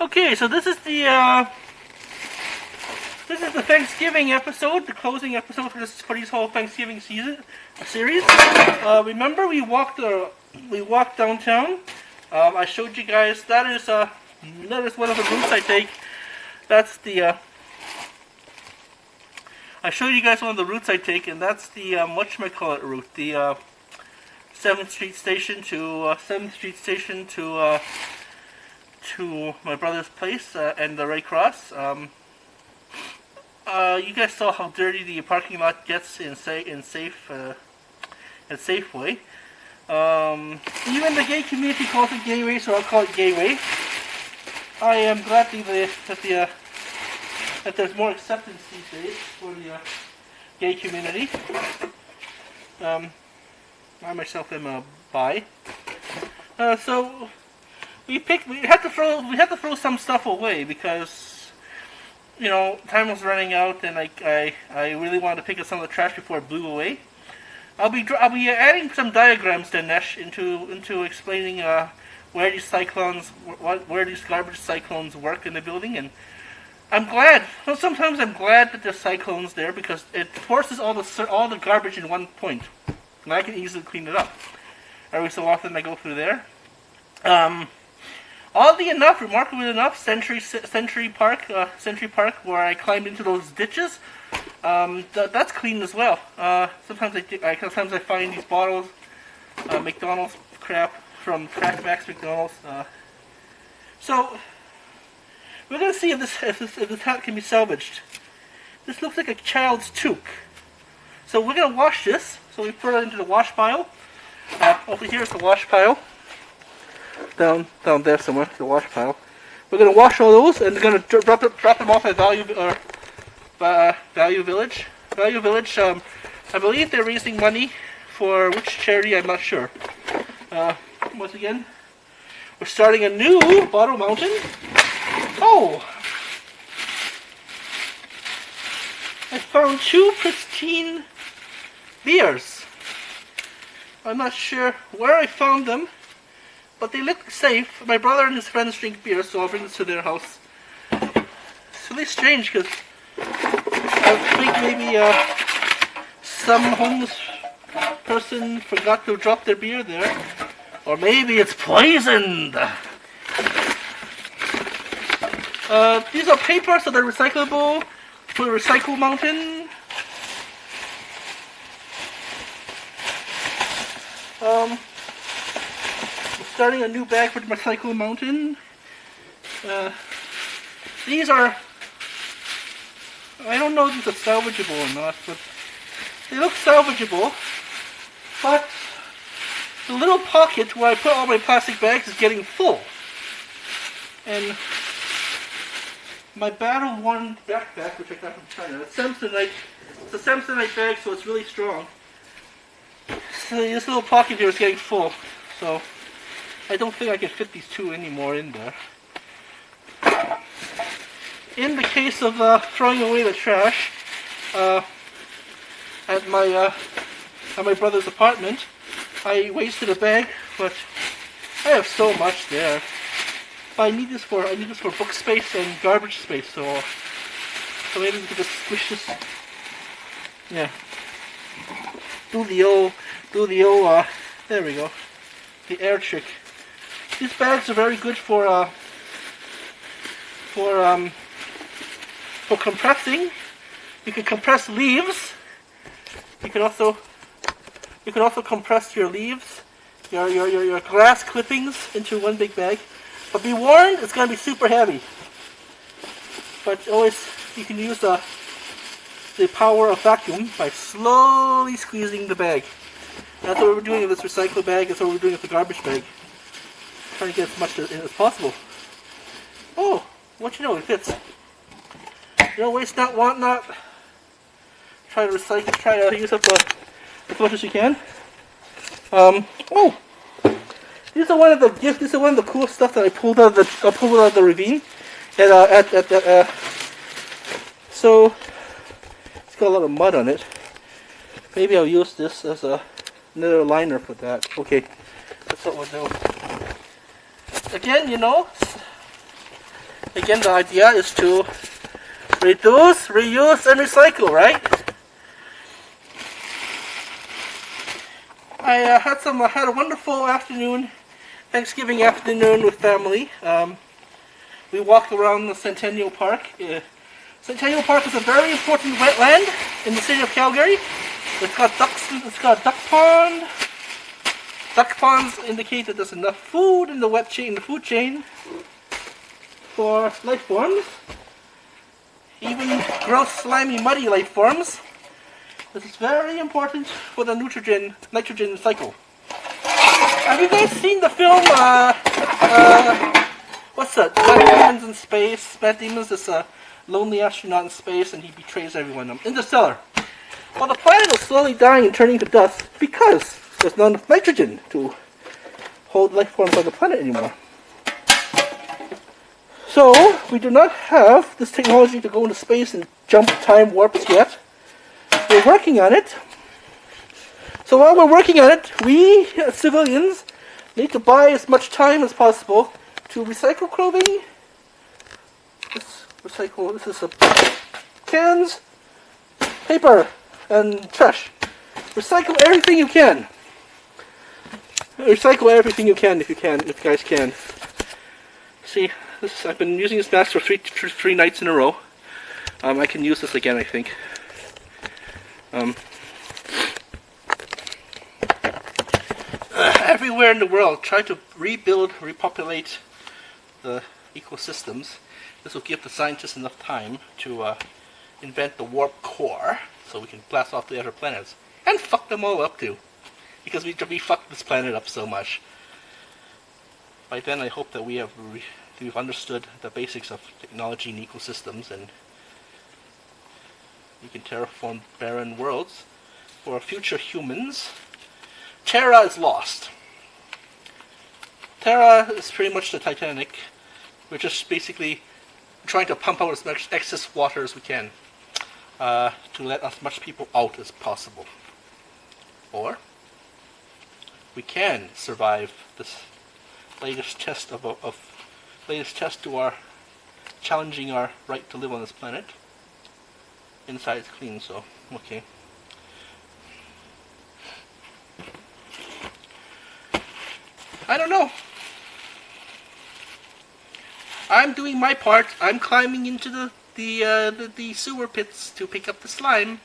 Okay, so this is the Thanksgiving episode, the closing episode for this whole Thanksgiving series. Remember we walked downtown. I showed you guys that is one of the routes I take. That's the I showed you guys one of the routes I take, and that's the whatchamacallit route, the 7th Street Station to to my brother's place and the Red Cross. You guys saw how dirty the parking lot gets in Safeway. Even the gay community calls it Gateway, so I'll call it Gateway. I am glad that there's more acceptance these days for the gay community. I myself am a bi. So we had to throw some stuff away because, you know, time was running out, and I really wanted to pick up some of the trash before it blew away. I'll be adding some diagrams to Nesh into explaining where these garbage cyclones work in the building, and I'm glad. Well, sometimes I'm glad that there's cyclones there because it forces all the garbage in one point, and I can easily clean it up. Every so often I go through there. Remarkably enough, Century Park, where I climbed into those ditches, that's clean as well. Sometimes I find these bottles, McDonald's crap from Crackbacks McDonald's. So we're gonna see if this hat can be salvaged. This looks like a child's toque. So we're gonna wash this. So we put it into the wash pile. Over here is the wash pile. Down there somewhere, the wash pile. We're gonna wash all those, and we're gonna drop them off at Value Village. Value Village. I believe they're raising money for which charity, I'm not sure. Once again, we're starting a new bottle mountain. Oh! I found 2 pristine beers. I'm not sure where I found them, but they look safe. My brother and his friends drink beer, so I'll bring this to their house. It's really strange because I think maybe some homeless person forgot to drop their beer there. Or maybe it's poisoned. These are paper, so they're recyclable. For the recycle mountain. We're starting a new bag for the recycle mountain. These are, I don't know if these are salvageable or not, but they look salvageable. But the little pocket where I put all my plastic bags is getting full. And my Battle 1 backpack, which I got from China, it's a Samsonite bag, so it's really strong. So this little pocket here is getting full, so I don't think I can fit these 2 anymore in there. In the case of throwing away the trash at my brother's apartment, I wasted a bag, but I have so much there. But I need this for book space and garbage space, so maybe we could just squish this. Yeah. Do the old there we go. The air trick. These bags are very good for compressing. You can compress leaves. You can also compress your leaves, your grass clippings into one big bag. But be warned, it's going to be super heavy. But always, you can use the power of vacuum by slowly squeezing the bag. That's what we're doing with this recycle bag. That's what we're doing with the garbage bag. Trying to get as much as possible. Oh, what you know, it fits. You know, waste not, want not. Try to recycle. Try to use up as much as you can. Oh. These are one of the gifts. This is one of the cool stuff that I pulled out of the ravine. So it's got a lot of mud on it. Maybe I'll use this as another liner for that. Okay, that's what we'll do. Again, you know, Again, the idea is to reduce, reuse, and recycle, right? I had a wonderful afternoon, Thanksgiving afternoon with family. We walked around the Centennial Park. Centennial Park is a very important wetland in the city of Calgary. It's got ducks. It's got a duck pond. Duck ponds indicate that there's enough food in the food chain for life forms, even gross, slimy, muddy life forms. This is very important for the nitrogen cycle. Have you guys seen the film? What's that? Matt Damon's in space. Matt Damon's this lonely astronaut in space, and he betrays everyone. Interstellar. Well, the planet is slowly dying and turning to dust because there's not enough nitrogen to hold life forms on the planet anymore. So, we do not have this technology to go into space and jump time warps yet. We're working on it. So while we're working on it, we, as civilians, need to buy as much time as possible to recycle clothing. This is cans, paper, and trash. Recycle everything you can. Recycle everything you can if you guys can. See, I've been using this mask for three nights in a row. I can use this again, I think. Everywhere in the world, try to repopulate the ecosystems. This will give the scientists enough time to invent the warp core, so we can blast off the other planets and fuck them all up too, because we fucked this planet up so much. By then, I hope that we've understood the basics of technology and ecosystems, and you can terraform barren worlds for future humans. Terra is lost. Terra is pretty much the Titanic. We're just basically trying to pump out as much excess water as we can to let as much people out as possible. Or we can survive this latest test to our challenging our right to live on this planet. Inside it's clean, so okay. I don't know. I'm doing my part. I'm climbing into the sewer pits to pick up the slime.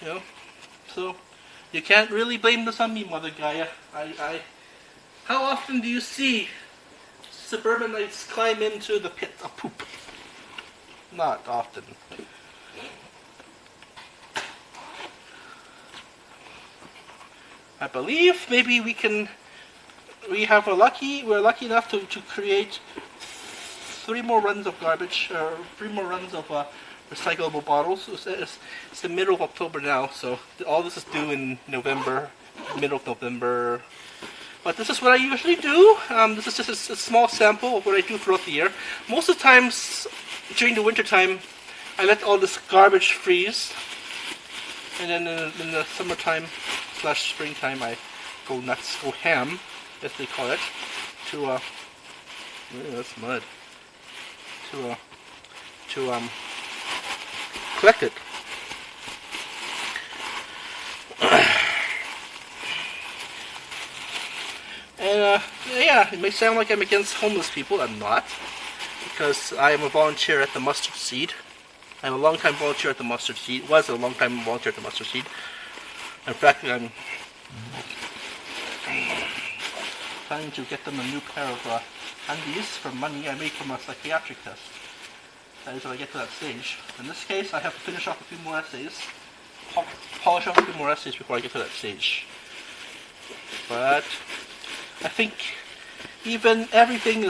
You know, so you can't really blame this on me, Mother Gaia. How often do you see suburbanites climb into the pit of poop? Not often. I believe maybe we're lucky enough to create 3 more runs of garbage, or 3 more runs of recyclable bottles. It's the middle of October now, so all this is due in November, middle of November. But this is what I usually do. This is just a small sample of what I do throughout the year. Most of the times during the winter time, I let all this garbage freeze, and then in the summertime / springtime, I go nuts, go ham, as they call it, to that's mud. To collect it. And yeah, it may sound like I'm against homeless people. I'm not, because I am a volunteer at the Mustard Seed. I'm a long-time volunteer at the Mustard Seed. Was a long-time volunteer at the Mustard Seed. In fact, I'm planning to get them a new pair of undies for money I made from a psychiatric test. That is when I get to that stage. In this case, I have to finish off a few more essays, polish off a few more essays before I get to that stage. But I think even everything.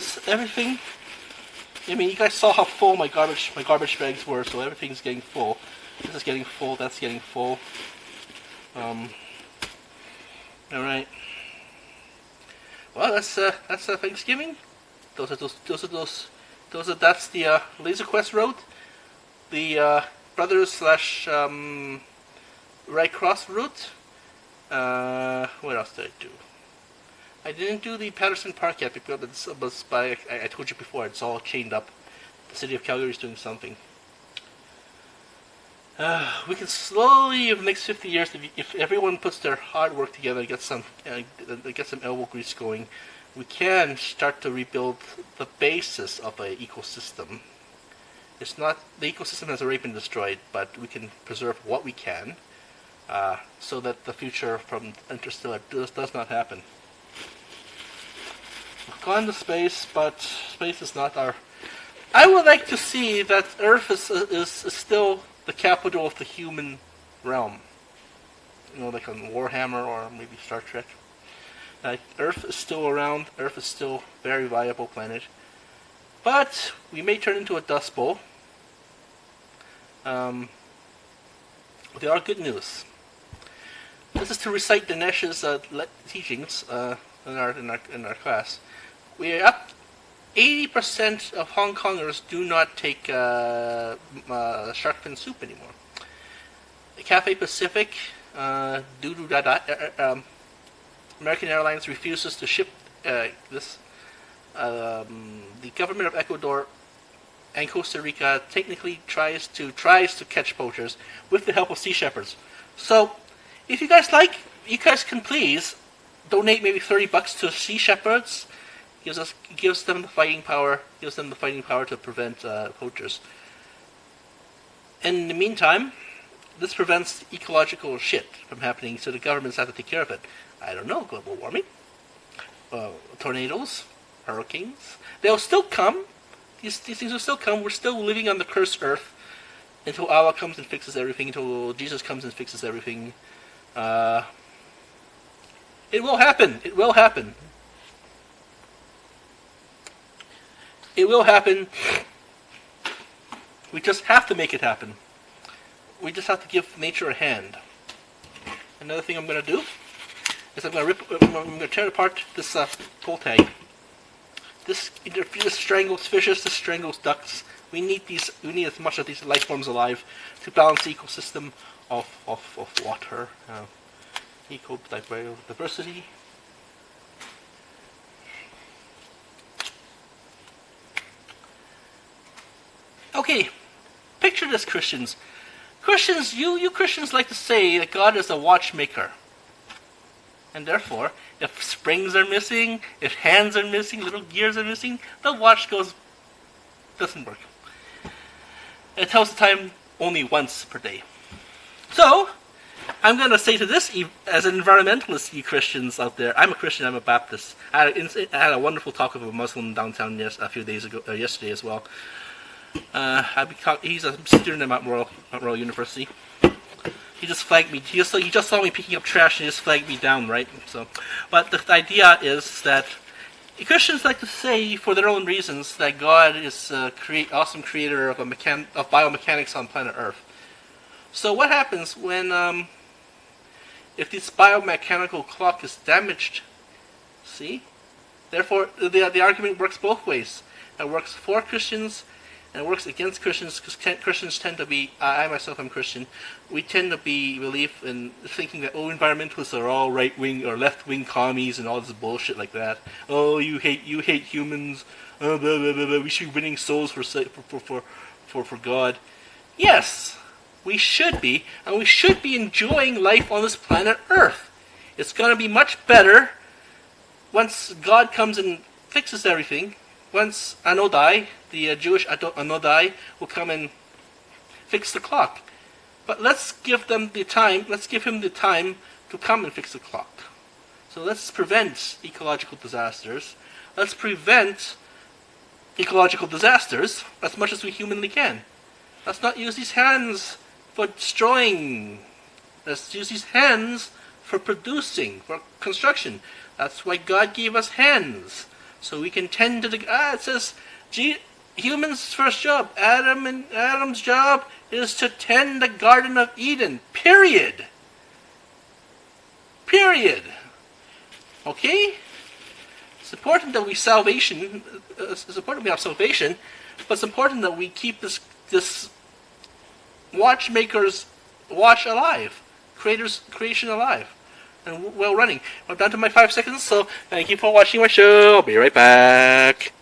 I mean, you guys saw how full my garbage bags were, so everything's getting full. This is getting full. That's getting full. All right. Well, that's Thanksgiving. That's the Laser Quest road, the Brothers / Red Cross route. What else did I do? I didn't do the Patterson Park yet because it was by, I told you before, it's all chained up. The city of Calgary is doing something. We can slowly, over the next 50 years, if everyone puts their hard work together, get some elbow grease going, we can start to rebuild the basis of an ecosystem. It's not, the ecosystem has already been destroyed, but we can preserve what we can, so that the future from Interstellar does not happen. We've gone to space, but space is not our... I would like to see that Earth is still the capital of the human realm. You know, like on Warhammer or maybe Star Trek. Earth is still around. Earth is still a very viable planet. But we may turn into a dust bowl. There are good news. This is to recite Dinesh's teachings in our class. We are up 80% of Hong Kongers do not take shark fin soup anymore. Cathay Pacific, due to American Airlines refuses to ship this. The government of Ecuador and Costa Rica technically tries to catch poachers with the help of sea shepherds. So, if you guys like, you guys can please donate maybe $30 to sea shepherds. Gives them the fighting power. Gives them the fighting power to prevent poachers. In the meantime, this prevents ecological shit from happening, so the governments have to take care of it. I don't know, global warming, tornadoes, hurricanes. They'll still come. These things will still come. We're still living on the cursed earth until Allah comes and fixes everything. Until Jesus comes and fixes everything. It will happen. It will happen. It will happen. We just have to make it happen. We just have to give nature a hand. Another thing I'm going to do is I'm going to tear apart this pull tag. This strangles fishes. This strangles ducks. We need as much of these life forms alive to balance the ecosystem of water, diversity. Okay, picture this, Christians. Christians, you Christians like to say that God is a watchmaker. And therefore, if springs are missing, if hands are missing, little gears are missing, the watch doesn't work. It tells the time only once per day. So, I'm going to say to this, as an environmentalist, you Christians out there, I'm a Christian, I'm a Baptist. I had a wonderful talk with a Muslim downtown yesterday as well. He's a student at Mount Royal University. He just flagged me. He just saw me picking up trash and he just flagged me down, right? So, but the idea is that Christians like to say, for their own reasons, that God is awesome creator of biomechanics on planet Earth. So what happens when if this biomechanical clock is damaged? See? Therefore, the argument works both ways. It works for Christians. And it works against Christians, because Christians tend to be, I myself am Christian, we tend to believe in thinking that, environmentalists are all right-wing or left-wing commies and all this bullshit like that. Oh, you hate humans, blah, blah, blah, blah. We should be winning souls for God. Yes, we should be, and we should be enjoying life on this planet Earth. It's going to be much better once God comes and fixes everything. Once Anodai, the Jewish Anodai, will come and fix the clock. But let's give him the time to come and fix the clock. So let's prevent ecological disasters. Let's prevent ecological disasters as much as we humanly can. Let's not use these hands for destroying. Let's use these hands for producing, for construction. That's why God gave us hands. So we can tend to it says, human's first job, Adam's job is to tend the Garden of Eden. Period. Okay? It's important that we have salvation, but it's important that we keep this watchmaker's watch alive, creation alive. and well running. I'm down to my 5 seconds, so thank you for watching my show. I'll be right back.